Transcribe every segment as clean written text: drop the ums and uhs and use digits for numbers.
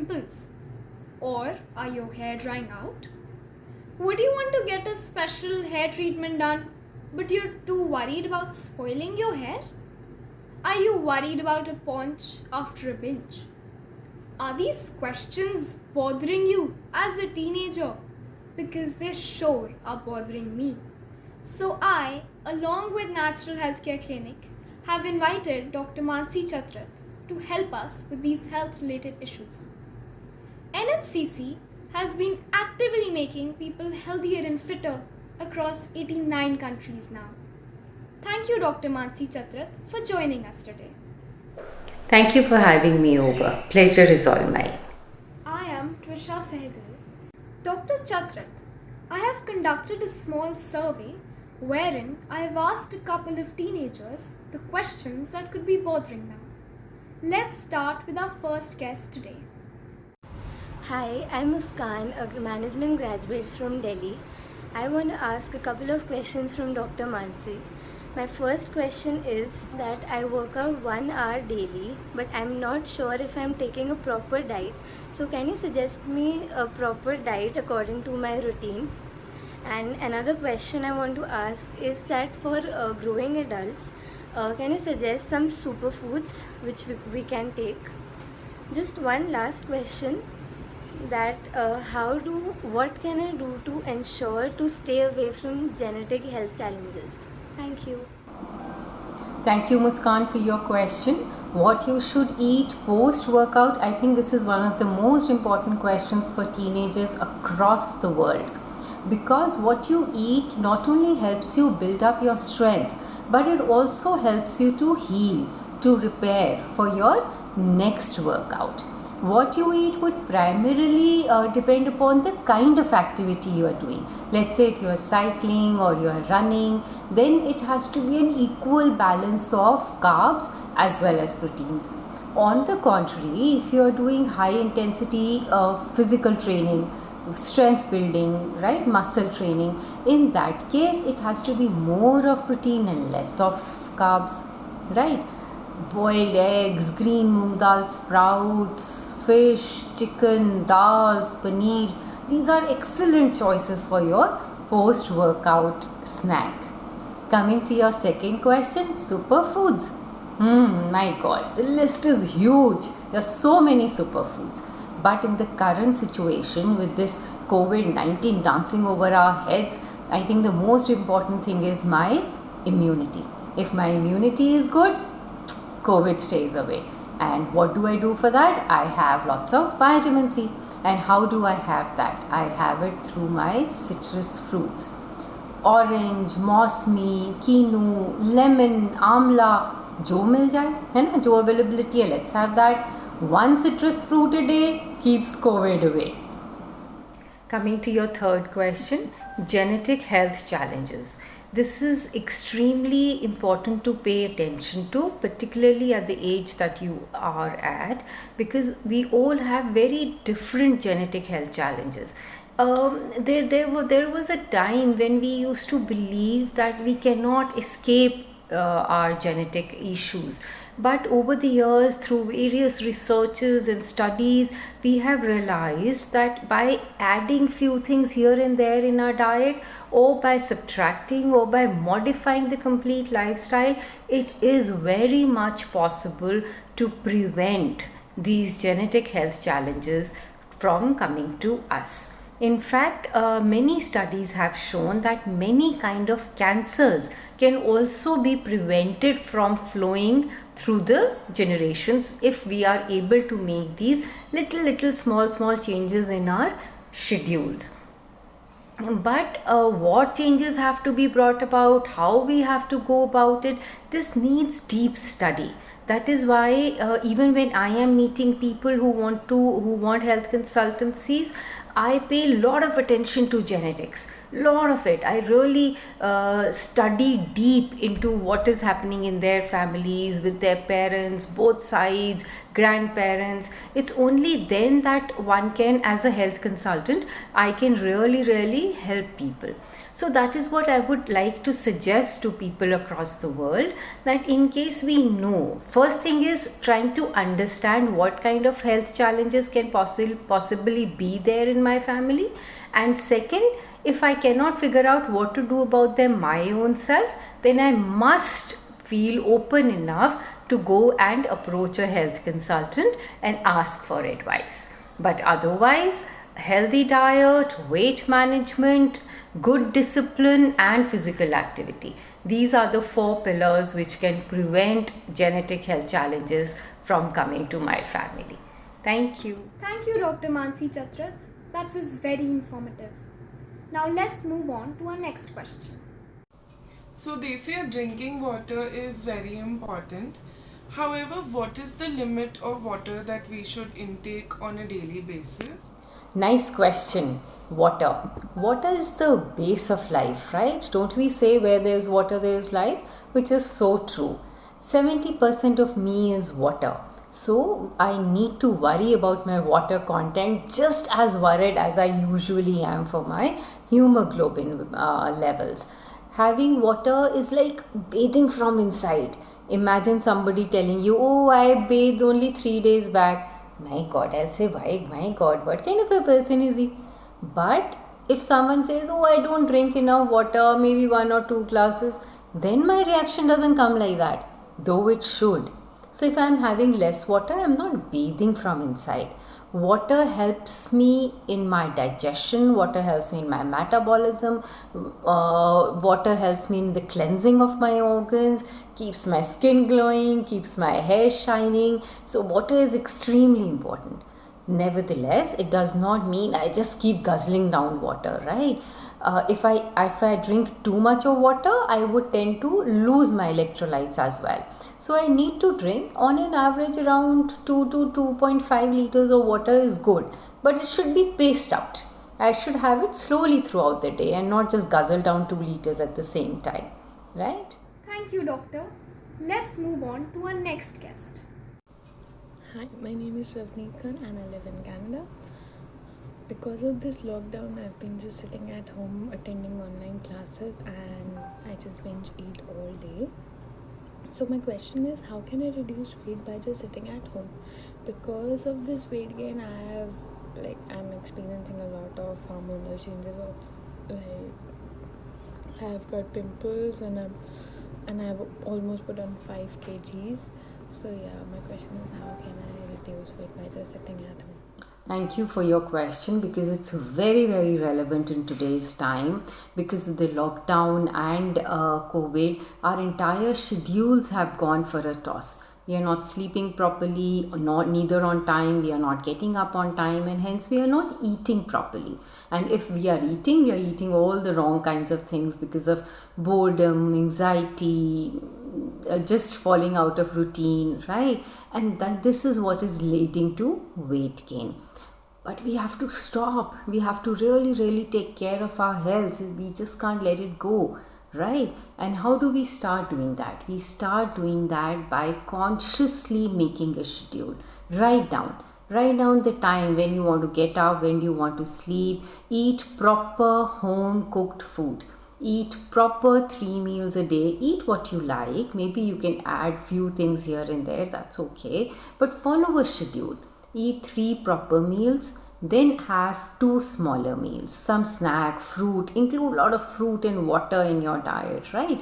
pimples? Or are your hair drying out? Would you want to get a special hair treatment done, but you're too worried about spoiling your hair? Are you worried about a paunch after a binge? Are these questions bothering you as a teenager? Because they sure are bothering me. So I, along with Natural Healthcare Clinic, have invited Dr. Mansi Chatrat to help us with these health-related issues. NHCC has been actively making people healthier and fitter across 89 countries now. Thank you, Dr. Mansi Chatrat, for joining us today. Thank you for having me over. Pleasure is all mine. I am Trisha Sehgal. Dr. Chatrat, I have conducted a small survey wherein I have asked a couple of teenagers the questions that could be bothering them. Let's start with our first guest today. Hi, I'm Muskan, a management graduate from Delhi. I want to ask a couple of questions from Dr. Mansi. My first question is that I work out 1 hour daily, but I'm not sure if I'm taking a proper diet. So can you suggest me a proper diet according to my routine? And another question I want to ask is that for growing adults, can you suggest some superfoods which we can take? Just one last question, that what can I do to ensure to stay away from genetic health challenges? Thank you. Thank you, Muskan, for your question. What you should eat post workout, I think this is one of the most important questions for teenagers across the world. Because what you eat not only helps you build up your strength, but it also helps you to heal, to repair for your next workout. What you eat would primarily depend upon the kind of activity you are doing. Let's say if you are cycling or you are running, then it has to be an equal balance of carbs as well as proteins. On the contrary, if you are doing high intensity physical training, strength building, right, muscle training, in that case it has to be more of protein and less of carbs, right? Boiled eggs, green moong dal sprouts, fish, chicken, dals, paneer. These are excellent choices for your post-workout snack. Coming to your second question, superfoods. My God, the list is huge. There are so many superfoods. But in the current situation with this COVID-19 dancing over our heads, I think the most important thing is my immunity. If my immunity is good, COVID stays away. And what do I do for that? I have lots of vitamin C. And how do I have that? I have it through my citrus fruits. Orange, मौसमी, kinnow, lemon, आंवला, जो मिल जाए, है ना, जो availability है, let's have that. One citrus fruit a day keeps COVID away. Coming to your third question, genetic health challenges. This is extremely important to pay attention to, particularly at the age that you are at, because we all have very different genetic health challenges. There was a time when we used to believe that we cannot escape our genetic issues. But over the years, through various researches and studies, we have realized that by adding few things here and there in our diet, or by subtracting or by modifying the complete lifestyle, it is very much possible to prevent these genetic health challenges from coming to us. In fact, many studies have shown that many kind of cancers can also be prevented from flowing through the generations if we are able to make these little small changes in our schedules. But what changes have to be brought about, how we have to go about it, this needs deep study. That is why even when I am meeting people who want health consultancies, I pay a lot of attention to genetics. lot of it. I really study deep into what is happening in their families, with their parents, both sides, grandparents. It's only then that one can, as a health consultant, I can really help people. So that is what I would like to suggest to people across the world, that in case we know, first thing is trying to understand what kind of health challenges can possibly be there in my family, and second, if I cannot figure out what to do about them my own self, then I must feel open enough to go and approach a health consultant and ask for advice. But otherwise, healthy diet, weight management, good discipline, and physical activity. These are the 4 pillars which can prevent genetic health challenges from coming to my family. Thank you. Thank you, Dr. Mansi Chatrat. That was very informative. Now let's move on to our next question. So they say drinking water is very important. However, what is the limit of water that we should intake on a daily basis? Nice question. Water. Water is the base of life, right? Don't we say where there's water, there's life? Which is so true. 70% of me is water. So I need to worry about my water content just as worried as I usually am for my hemoglobin levels. Having water is like bathing from inside. Imagine somebody telling you, oh, I bathed only 3 days back. My God, I'll say, why, my God, what kind of a person is he? But if someone says, oh, I don't drink enough water, maybe 1 or 2 glasses, then my reaction doesn't come like that, though it should. So if I'm having less water, I'm not bathing from inside. Water helps me in my digestion, water helps me in my metabolism, water helps me in the cleansing of my organs, keeps my skin glowing, keeps my hair shining. So water is extremely important. Nevertheless, it does not mean I just keep guzzling down water, right? If I drink too much of water, I would tend to lose my electrolytes as well. So I need to drink on an average around 2 to 2.5 liters of water is good, but it should be paced out. I should have it slowly throughout the day and not just guzzle down 2 liters at the same time, right? Thank you, doctor. Let's move on to our next guest. Hi, my name is Ravneet Khan and I live in Canada. Because of this lockdown, I've been just sitting at home attending online classes and I just binge eat all day. So my question is, how can I reduce weight by just sitting at home? Because of this weight gain, I'm experiencing a lot of hormonal changes. I have got pimples and I've almost put on 5 kgs. So yeah, my question is, how can I reduce weight by just sitting at home? Thank you for your question, because it's very relevant in today's time. Because of the lockdown and COVID, our entire schedules have gone for a toss. We are not sleeping properly, neither on time, we are not getting up on time, and hence we are not eating properly. And if we are eating all the wrong kinds of things because of boredom, anxiety, just falling out of routine, right? And this is what is leading to weight gain. But we have to stop. We have to really take care of our health. We just can't let it go, right? And how do we start doing that? We start doing that by consciously making a schedule. Write down the time when you want to get up, when you want to sleep. Eat proper home cooked food. Eat proper 3 meals a day. Eat what you like. Maybe you can add few things here and there, that's okay. But follow a schedule. Eat 3 proper meals, then have 2 smaller meals, some snack, fruit. Include a lot of fruit and water in your diet, right?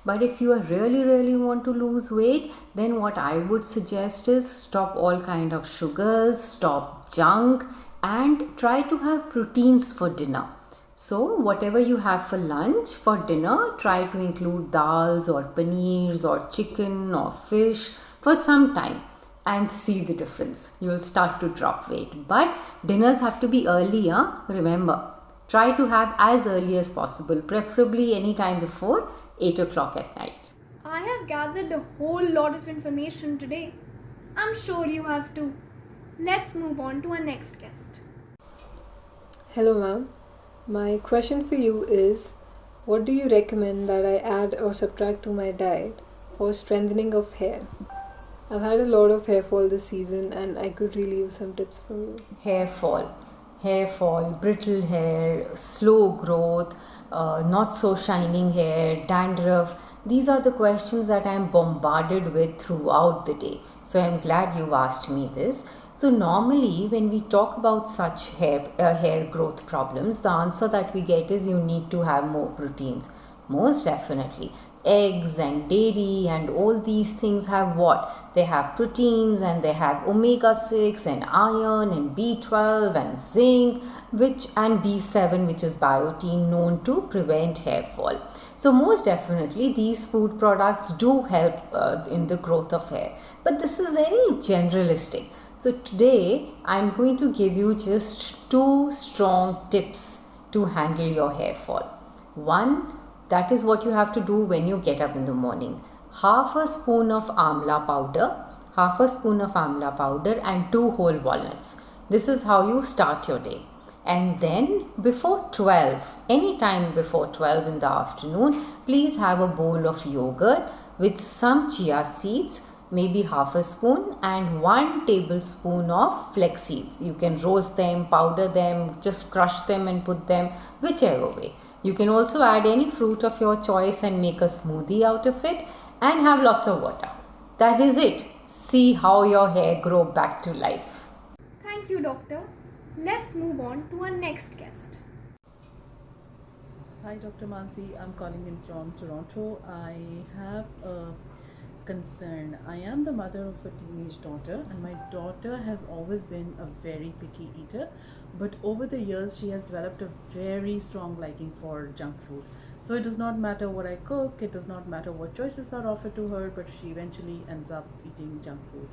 But if you are really want to lose weight, then what I would suggest is stop all kind of sugars, stop junk, and try to have proteins for dinner. So whatever you have for lunch, for dinner, try to include dals or paneers or chicken or fish for some time. And see the difference. You will start to drop weight. But dinners have to be early, remember. Try to have as early as possible, preferably any time before 8 o'clock at night. I have gathered a whole lot of information today. I'm sure you have too. Let's move on to our next guest. Hello ma'am, My question for you is, what do you recommend that I add or subtract to my diet for strengthening of hair? I've had a lot of hair fall this season and I could really use some tips from you. Hair fall, brittle hair, slow growth, not so shining hair, dandruff. These are the questions that I am bombarded with throughout the day. So I'm glad you asked me this. So normally when we talk about such hair growth problems, the answer that we get is you need to have more proteins. Most definitely. Eggs and dairy and all these things have what? They have proteins and they have omega 6 and iron and B12 and zinc and B7, which is biotin, known to prevent hair fall. So most definitely these food products do help in the growth of hair. But this is very generalistic. So today I'm going to give you just 2 strong tips to handle your hair fall. One, that is what you have to do when you get up in the morning. Half a spoon of amla powder and 2 whole walnuts. This is how you start your day. And then before 12, anytime before 12 in the afternoon, please have a bowl of yogurt with some chia seeds, maybe half a spoon, and 1 tablespoon of flax seeds. You can roast them, powder them, just crush them and put them, whichever way. You can also add any fruit of your choice and make a smoothie out of it and have lots of water. That is it. See how your hair grow back to life. Thank you, doctor. Let's move on to our next guest. Hi, Dr. Mansi. I'm calling in from Toronto. I have a concern. I am the mother of a teenage daughter, and my daughter has always been a very picky eater, but over the years she has developed a very strong liking for junk food. So it does not matter what I cook, it does not matter what choices are offered to her, but she eventually ends up eating junk food.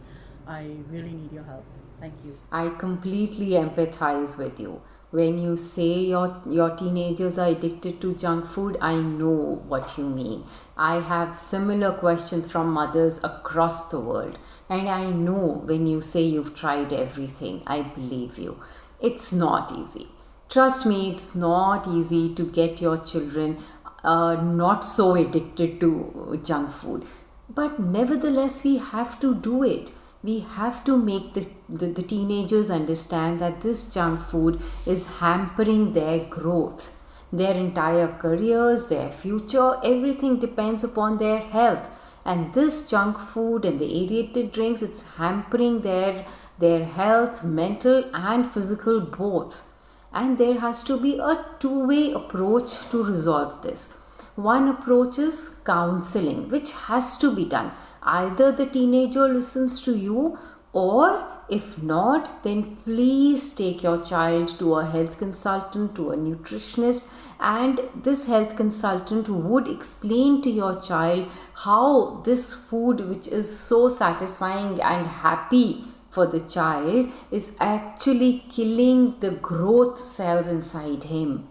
I really need your help. Thank you. I completely empathize with you. When you say your teenagers are addicted to junk food, I know what you mean. I have similar questions from mothers across the world. And I know when you say you've tried everything, I believe you. It's not easy. Trust me, it's not easy to get your children not so addicted to junk food. But nevertheless, we have to do it. We have to make the teenagers understand that this junk food is hampering their growth. Their entire careers, their future, everything depends upon their health. And this junk food and the aerated drinks, it's hampering their health, mental and physical both. And there has to be a two-way approach to resolve this. One approach is counseling, which has to be done. Either the teenager listens to you, or if not, then please take your child to a health consultant, to a nutritionist, and this health consultant would explain to your child how this food, which is so satisfying and happy for the child, is actually killing the growth cells inside him.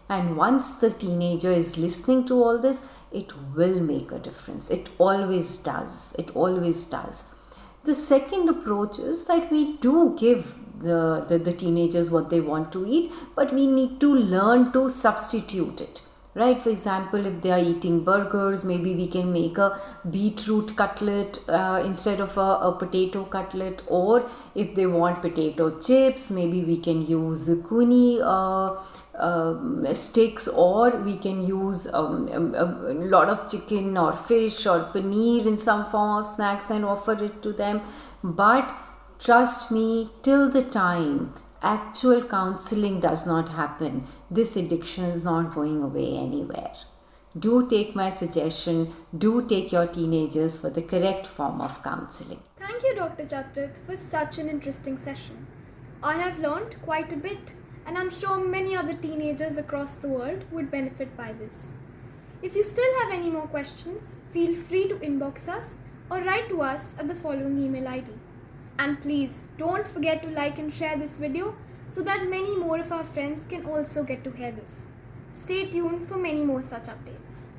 And once the teenager is listening to all this, it will make a difference. It always does. It always does. The second approach is that we do give the teenagers what they want to eat, but we need to learn to substitute it. Right? For example, if they are eating burgers, maybe we can make a beetroot cutlet instead of a potato cutlet. Or if they want potato chips, maybe we can use zucchini sticks, or we can use a lot of chicken or fish or paneer in some form of snacks and offer it to them. But trust me, till the time actual counseling does not happen, this addiction is not going away anywhere. Do take my suggestion. Do take your teenagers for the correct form of counseling. Thank you, Dr. Chatrit, for such an interesting session. I have learned quite a bit, and I'm sure many other teenagers across the world would benefit by this. If you still have any more questions, feel free to inbox us or write to us at the following email ID. And please don't forget to like and share this video so that many more of our friends can also get to hear this. Stay tuned for many more such updates.